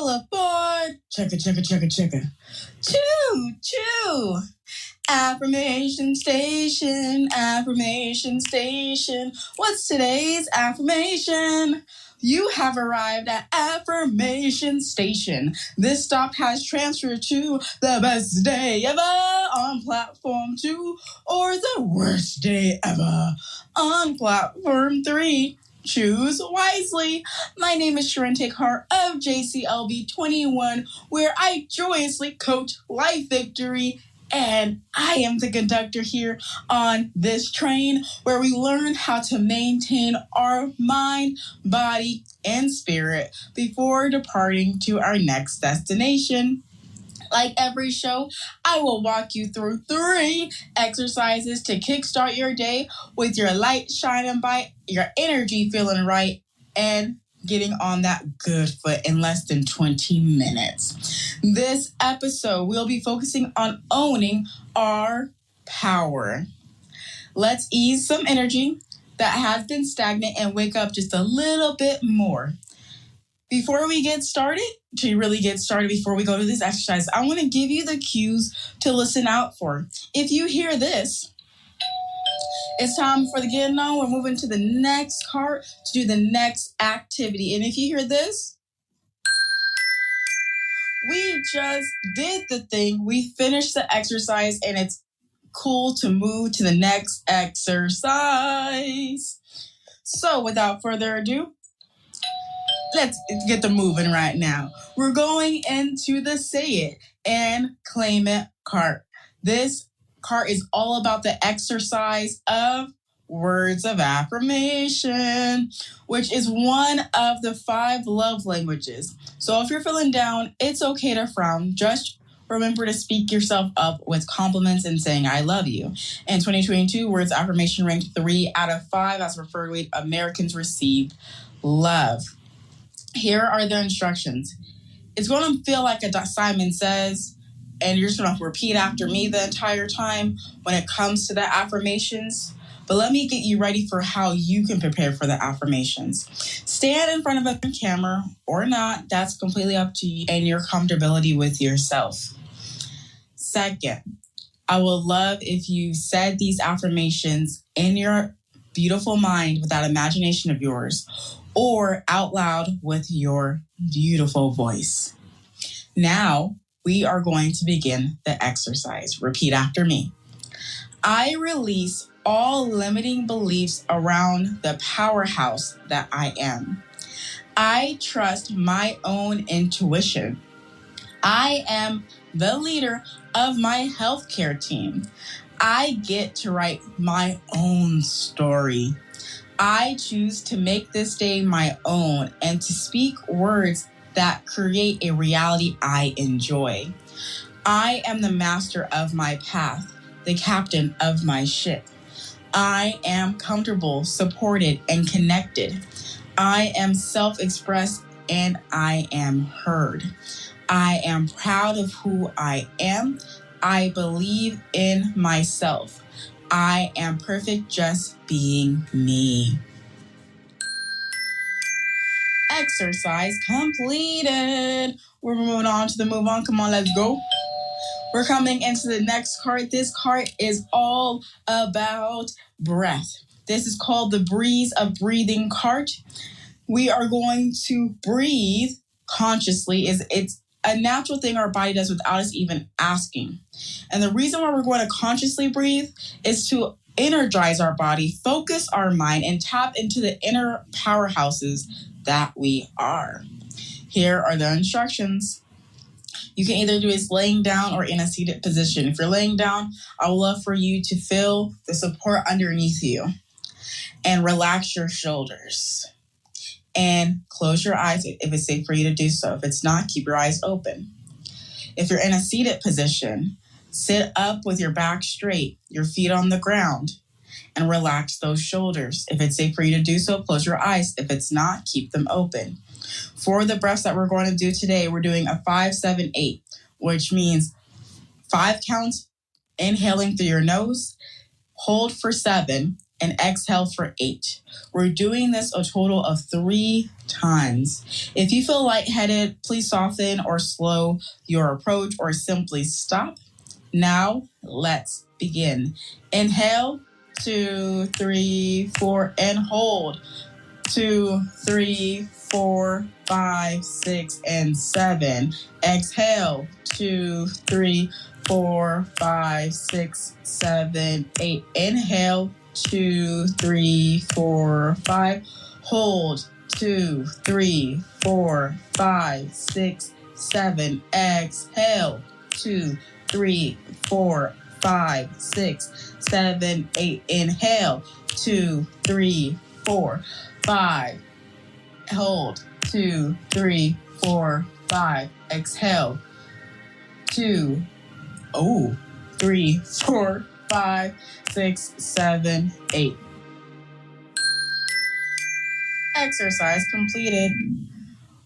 all aboard. Checka, checka, checka, checka. Choo, choo. Affirmation station, affirmation station. What's today's affirmation? You have arrived at affirmation station. This stop has transferred to the best day ever on platform 2 or the worst day ever on platform 3. Choose wisely. My name is Charente Carr of JCLB 21, where I joyously coach life victory, and I am the conductor here on this train where we learn how to maintain our mind, body, and spirit before departing to our next destination. Like every show, I will walk you through 3 exercises to kickstart your day with your light shining bright, your energy feeling right, and getting on that good foot in less than 20 minutes. This episode, we'll be focusing on owning our power. Let's ease some energy that has been stagnant and wake up just a little bit more. Before we get started, before we go to this exercise, I want to give you the cues to listen out for. If you hear this, it's time for the getting on. We're moving to the next cart to do the next activity. And if you hear this, we just did the thing. We finished the exercise and it's cool to move to the next exercise. So without further ado, let's get the moving right now. We're going into the Say It and Claim It cart. This cart is all about the exercise of words of affirmation, which is one of the 5 love languages. So if you're feeling down, it's okay to frown. Just remember to speak yourself up with compliments and saying, I love you. In 2022, words of affirmation ranked 3 out of 5 as preferred way Americans received love. Here are the instructions. It's going to feel like a Simon Says, and you're just going to repeat after me the entire time when it comes to the affirmations. But let me get you ready for how you can prepare for the affirmations. Stand in front of a camera or not. That's completely up to you and your comfortability with yourself. Second, I would love if you said these affirmations in your beautiful mind with that imagination of yours, or out loud with your beautiful voice. Now, we are going to begin the exercise. Repeat after me. I release all limiting beliefs around the powerhouse that I am. I trust my own intuition. I am the leader of my healthcare team. I get to write my own story. I choose to make this day my own and to speak words that create a reality I enjoy. I am the master of my path, the captain of my ship. I am comfortable, supported, and connected. I am self-expressed and I am heard. I am proud of who I am. I believe in myself. I am perfect just being me. Exercise completed. We're moving on to the move on. Come on, let's go. We're coming into the next cart. This cart is all about breath. This is called the Breeze of Breathing cart. We are going to breathe consciously. It's a natural thing our body does without us even asking. And the reason why we're going to consciously breathe is to energize our body, focus our mind, and tap into the inner powerhouses that we are. Here are the instructions. You can either do this laying down or in a seated position. If you're laying down, I would love for you to feel the support underneath you and relax your shoulders. And close your eyes if it's safe for you to do so. If it's not, keep your eyes open. If you're in a seated position, sit up with your back straight, your feet on the ground, and relax those shoulders. If it's safe for you to do so, close your eyes. If it's not, keep them open. For the breaths that we're going to do today, we're doing a 5-7-8, which means 5 counts inhaling through your nose, hold for 7, and exhale for 8. We're doing this a total of 3 times. If you feel lightheaded, please soften or slow your approach or simply stop. Now, let's begin. Inhale, 2, 3, 4, and hold. 2, 3, 4, 5, 6, and 7. Exhale, 2, 3, 4, 5, 6, 7, 8. Inhale, 2, 3, 4, 5. Hold, 2, 3, 4, 5, 6, 7. Exhale, 2, 3, 4, 5, 6, 7, 8. Inhale, 2, 3, 4, 5. Hold, 2, 3, 4, 5. Exhale, 2, 3, 4, 5, 6, 7, 8. Exercise completed.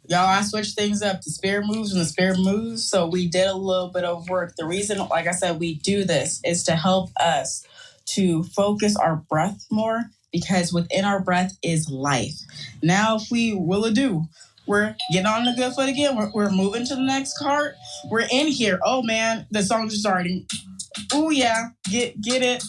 Y'all, I switched things up. The spirit moves when the spirit moves. So we did a little bit of work. The reason, like I said, we do this is to help us to focus our breath more, because within our breath is life. Now, if we will do, we're getting on the good foot again. We're moving to the next card. We're in here. Oh man, the song's just starting. Oh yeah, get it.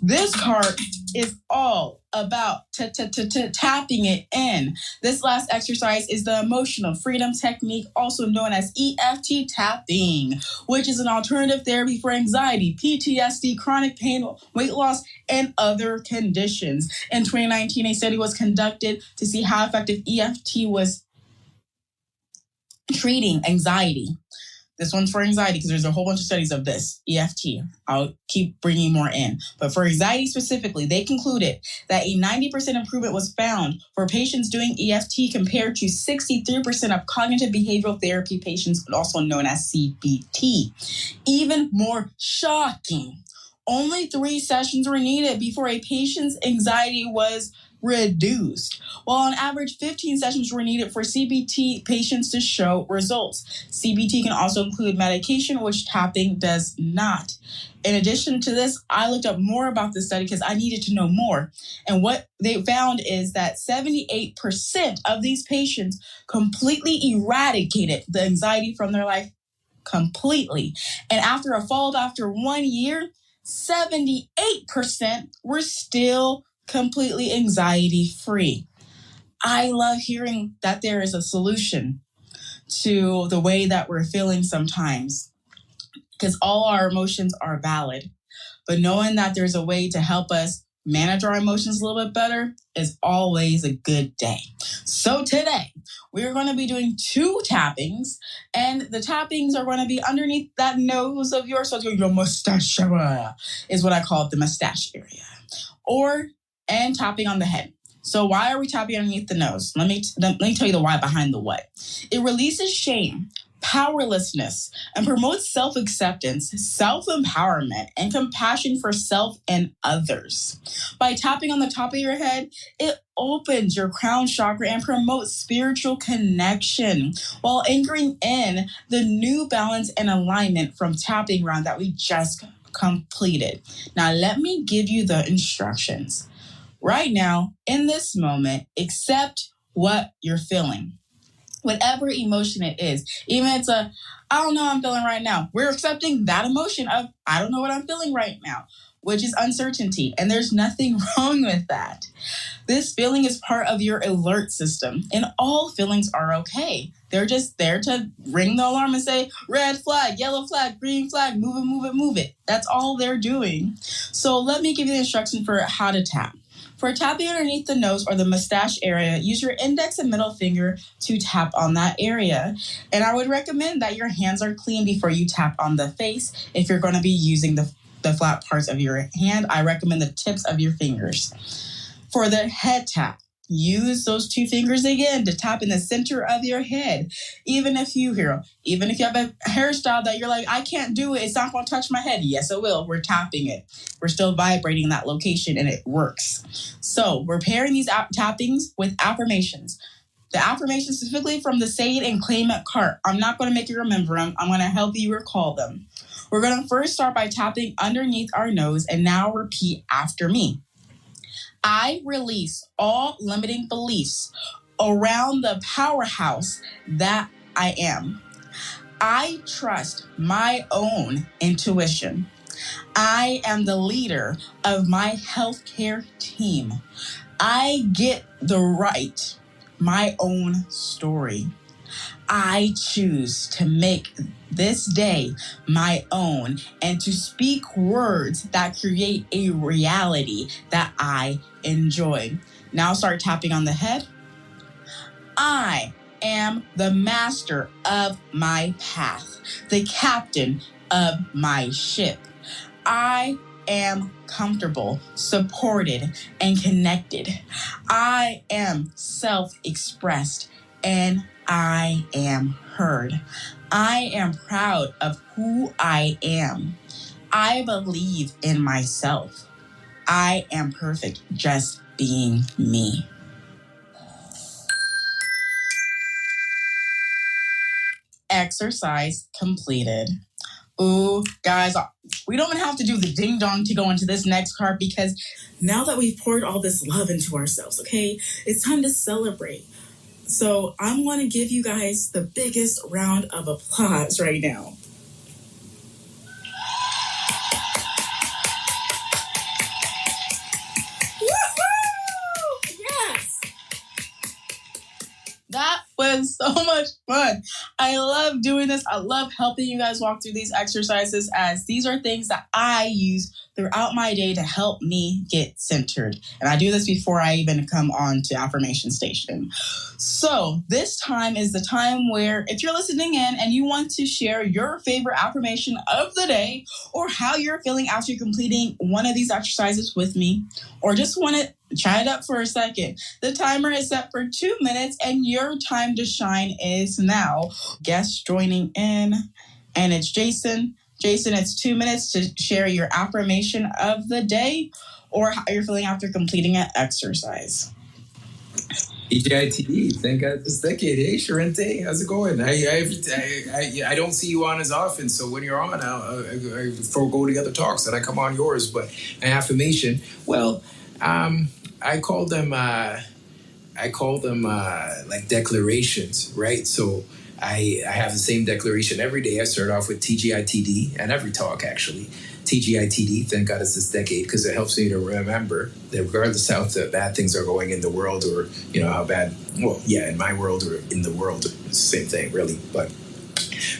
This card is all about tapping it in. This last exercise is the emotional freedom technique, also known as EFT tapping, which is an alternative therapy for anxiety, PTSD, chronic pain, weight loss, and other conditions. In 2019, a study was conducted to see how effective EFT was treating anxiety. This one's for anxiety because there's a whole bunch of studies of this, EFT. I'll keep bringing more in. But for anxiety specifically, they concluded that a 90% improvement was found for patients doing EFT compared to 63% of cognitive behavioral therapy patients, also known as CBT. Even more shocking, only 3 sessions were needed before a patient's anxiety was reduced, while on average 15 sessions were needed for CBT patients to show results. CBT can also include medication, which tapping does not. In addition to this, I looked up more about this study because I needed to know more. And what they found is that 78% of these patients completely eradicated the anxiety from their life completely. And after a follow-up after 1 year, 78% were still completely anxiety-free. I love hearing that there is a solution to the way that we're feeling sometimes, because all our emotions are valid. But knowing that there's a way to help us manage our emotions a little bit better is always a good day. So today, we're going to be doing 2 tappings, and the tappings are going to be underneath that nose of yours. So your mustache area is what I call it, the mustache area. And tapping on the head. So why are we tapping underneath the nose? Let me tell you the why behind the what. It releases shame, powerlessness, and promotes self-acceptance, self-empowerment, and compassion for self and others. By tapping on the top of your head, it opens your crown chakra and promotes spiritual connection while anchoring in the new balance and alignment from tapping round that we just completed. Now, let me give you the instructions. Right now, in this moment, accept what you're feeling. Whatever emotion it is, even if it's I don't know what I'm feeling right now. We're accepting that emotion of, I don't know what I'm feeling right now, which is uncertainty. And there's nothing wrong with that. This feeling is part of your alert system, and all feelings are okay. They're just there to ring the alarm and say, red flag, yellow flag, green flag, move it, move it, move it. That's all they're doing. So let me give you the instruction for how to tap. For tapping underneath the nose or the mustache area, use your index and middle finger to tap on that area. And I would recommend that your hands are clean before you tap on the face. If you're going to be using the flat parts of your hand, I recommend the tips of your fingers. For the head tap, use those 2 fingers again to tap in the center of your head. Even if you have a hairstyle that you're like, I can't do it, it's not going to touch my head. Yes, it will. We're tapping it. We're still vibrating that location, and it works. So we're pairing these tappings with affirmations. The affirmations specifically from the Say It and Claim It card. I'm not going to make you remember them. I'm going to help you recall them. We're going to first start by tapping underneath our nose, and now repeat after me. I release all limiting beliefs around the powerhouse that I am. I trust my own intuition. I am the leader of my healthcare team. I get to write my own story. I choose to make this day my own and to speak words that create a reality that I enjoy. Now start tapping on the head. I am the master of my path, the captain of my ship. I am comfortable, supported, and connected. I am self-expressed and I am heard. I am proud of who I am. I believe in myself. I am perfect just being me. Exercise completed. Ooh, guys, we don't even have to do the ding dong to go into this next card because now that we've poured all this love into ourselves, okay, it's time to celebrate. So I want to give you guys the biggest round of applause right now. Woohoo! Yes! That was so much fun. I love doing this. I love helping you guys walk through these exercises as these are things that I use throughout my day to help me get centered. And I do this before I even come on to Affirmation Station. So this time is the time where if you're listening in and you want to share your favorite affirmation of the day or how you're feeling after completing one of these exercises with me, or just want to chat it up for a second, the timer is set for 2 minutes and your time to shine is now. Guests joining in, and it's Jason. Jason, it's 2 minutes to share your affirmation of the day or how you're feeling after completing an exercise. EJITD, thank God this decade. Hey, Charente, how's it going? I don't see you on as often, so when you're on, I forego the other talks and I come on yours. But an affirmation, well, I call them like declarations, right? So I have the same declaration every day. I start off with TGITD and every talk actually. TGITD, thank God it's this decade, because it helps me to remember that regardless how the bad things are going in the world or, you know, how bad, well, yeah, in my world or in the world, it's the same thing really. But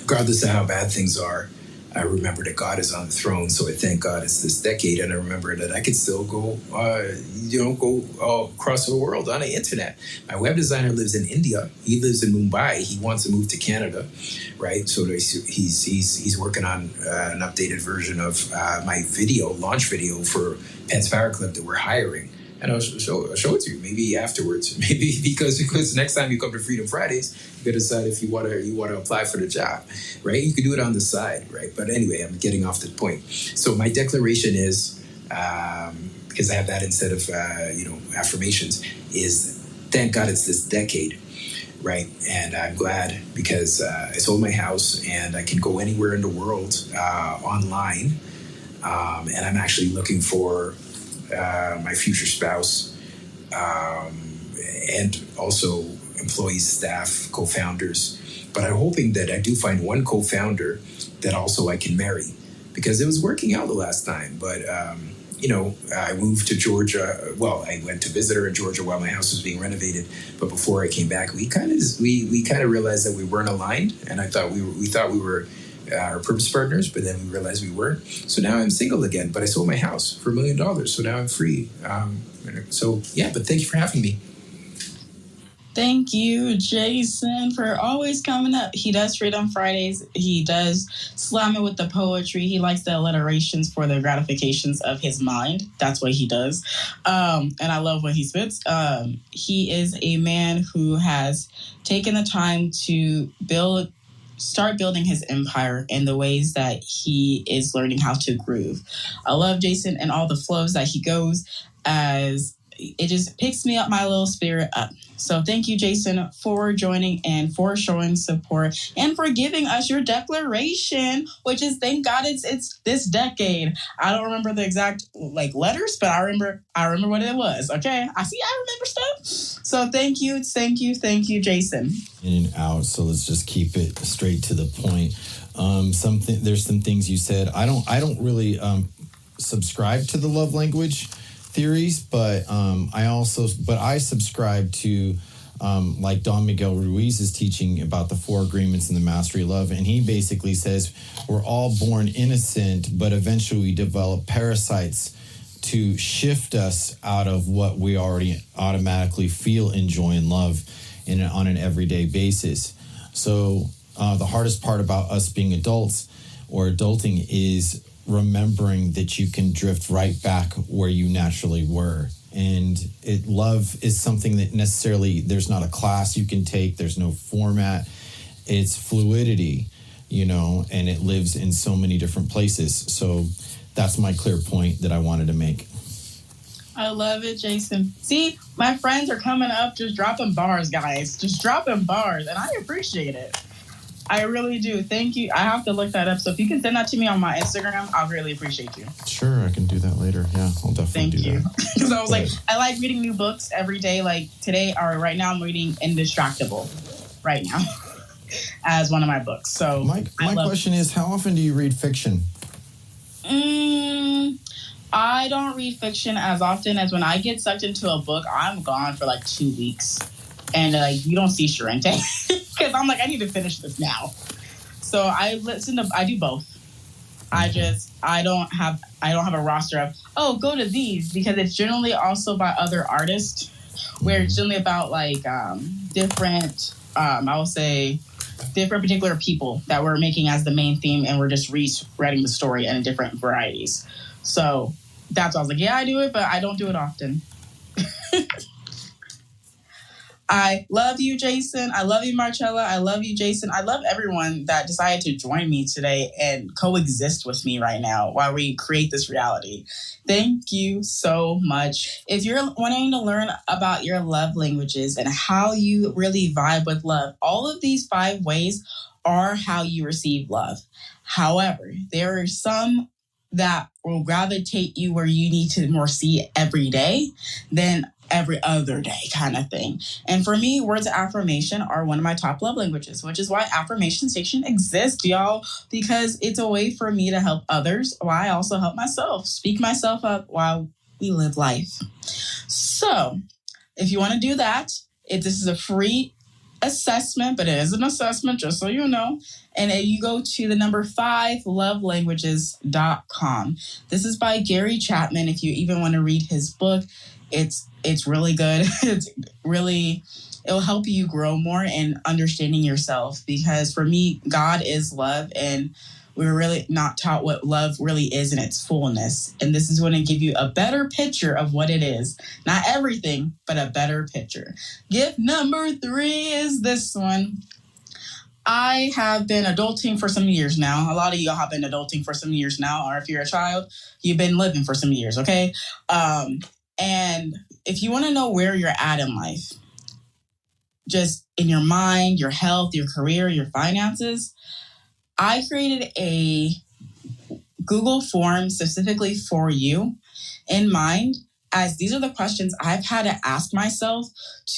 regardless of how bad things are, I remember that God is on the throne. So I thank God it's this decade, and I remember that I could still go, go across the world on the internet. My web designer lives in India. He lives in Mumbai. He wants to move to Canada, right? So he's working on an updated version of my launch video for Pets Power Club that we're hiring. And I'll show it to you maybe afterwards. Maybe because next time you come to Freedom Fridays, you can decide if you want to apply for the job, right? You can do it on the side, right? But anyway, I'm getting off the point. So my declaration is, because I have that instead of affirmations, is thank God it's this decade, right? And I'm glad because I sold my house and I can go anywhere in the world online, and I'm actually looking for my future spouse, and also employees, staff, co-founders. But I'm hoping that I do find one co-founder that also I can marry, because it was working out the last time. But I moved to Georgia. Well, I went to visit her in Georgia while my house was being renovated. But before I came back, we kind of realized that we weren't aligned, and I thought we thought we were our purpose partners, but then we realized we weren't. So now I'm single again, but I sold my house for $1 million. So now I'm free. But thank you for having me. Thank you, Jason, for always coming up. He does Freedom Fridays. He does slam it with the poetry. He likes the alliterations for the gratifications of his mind. That's what he does. And I love when he spits. He is a man who has taken the time to start building his empire in the ways that he is learning how to groove. I love Jason and all the flows that he goes as it just picks me up, my little spirit up. So thank you, Jason, for joining and for showing support and for giving us your declaration, which is, thank God it's this decade. I don't remember the exact letters, but I remember what it was. Okay, I remember stuff. So thank you, Jason. In and out. So let's just keep it straight to the point. There's some things you said. I don't really subscribe to the love language theories, but I subscribe to like Don Miguel Ruiz's teaching about the 4 agreements in the mastery of love, and he basically says we're all born innocent, but eventually we develop parasites to shift us out of what we already automatically feel and joy and love on an everyday basis. So the hardest part about us being adults or adulting is remembering that you can drift right back where you naturally were. And love is something that necessarily, there's not a class you can take, there's no format. It's fluidity, and it lives in so many different places. So that's my clear point that I wanted to make. I love it, Jason. See, my friends are coming up just dropping bars, guys. Just dropping bars, and I appreciate it. I really do. Thank you. I have to look that up. So if you can send that to me on my Instagram, I'll really appreciate you. Sure, I can do that later. Yeah, I'll definitely do that. Thank you. Because I was I like reading new books every day. Like today, or right now, I'm reading Indistractable right now as one of my books. So my question is, how often do you read fiction? I don't read fiction as often as when I get sucked into a book, I'm gone for 2 weeks. And you don't see Charente because I'm I need to finish this now. So I do both. I don't have a roster of go to these, because it's generally also by other artists, where it's generally about different I will say different particular people that we're making as the main theme, and we're just rewriting the story in different varieties. So that's why I was I do it, but I don't do it often. I love you, Jason. I love you, Marcella. I love you, Jason. I love everyone that decided to join me today and coexist with me right now while we create this reality. Thank you so much. If you're wanting to learn about your love languages and how you really vibe with love, all of these 5 ways are how you receive love. However, there are some that will gravitate you where you need to more see it every day than every other day kind of thing. And for me, words of affirmation are one of my top love languages, which is why Affirmation Station exists, y'all, because it's a way for me to help others while I also help myself, speak myself up while we live life. So if you want to do that, this is a free assessment, but it is an assessment, just so you know. And you go to the number 5lovelanguages.com. This is by Gary Chapman. If you even want to read his book, it's really good. It'll help you grow more in understanding yourself, because for me, God is love, and we're really not taught what love really is in its fullness. And this is going to give you a better picture of what it is. Not everything, but a better picture. Gift number 3 is this one. I have been adulting for some years now. A lot of y'all have been adulting for some years now, or if you're a child, you've been living for some years, okay? And if you want to know where you're at in life, just in your mind, your health, your career, your finances, I created a Google form specifically for you in mind, as these are the questions I've had to ask myself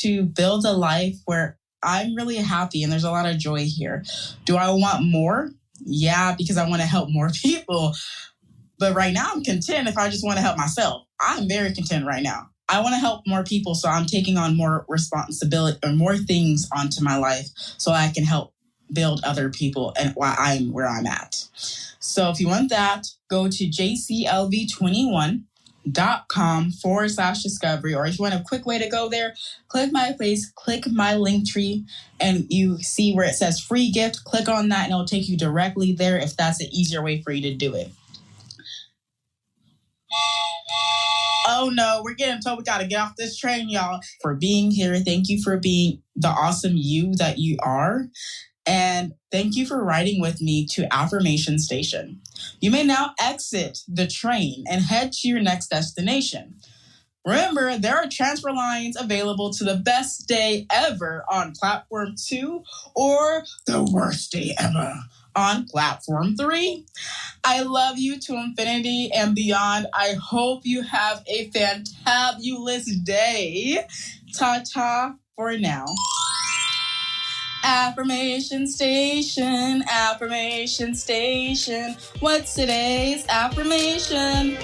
to build a life where I'm really happy and there's a lot of joy here. Do I want more? Yeah, because I want to help more people. But right now I'm content if I just want to help myself. I'm very content right now. I want to help more people, so I'm taking on more responsibility or more things onto my life so I can help build other people and why I'm where I'm at. So if you want that, go to jclv21.com/discovery, or if you want a quick way to go there, click my face, click my link tree, and you see where it says free gift. Click on that and it'll take you directly there if that's an easier way for you to do it. Oh no, we're getting told we got to get off this train, y'all. For being here, thank you for being the awesome you that you are. And thank you for riding with me to Affirmation Station. You may now exit the train and head to your next destination. Remember, there are transfer lines available to the best day ever on platform 2 or the worst day ever on platform 3. I love you to infinity and beyond. I hope you have a fantabulous day. Ta-ta for now. Affirmation station, affirmation station. What's today's affirmation?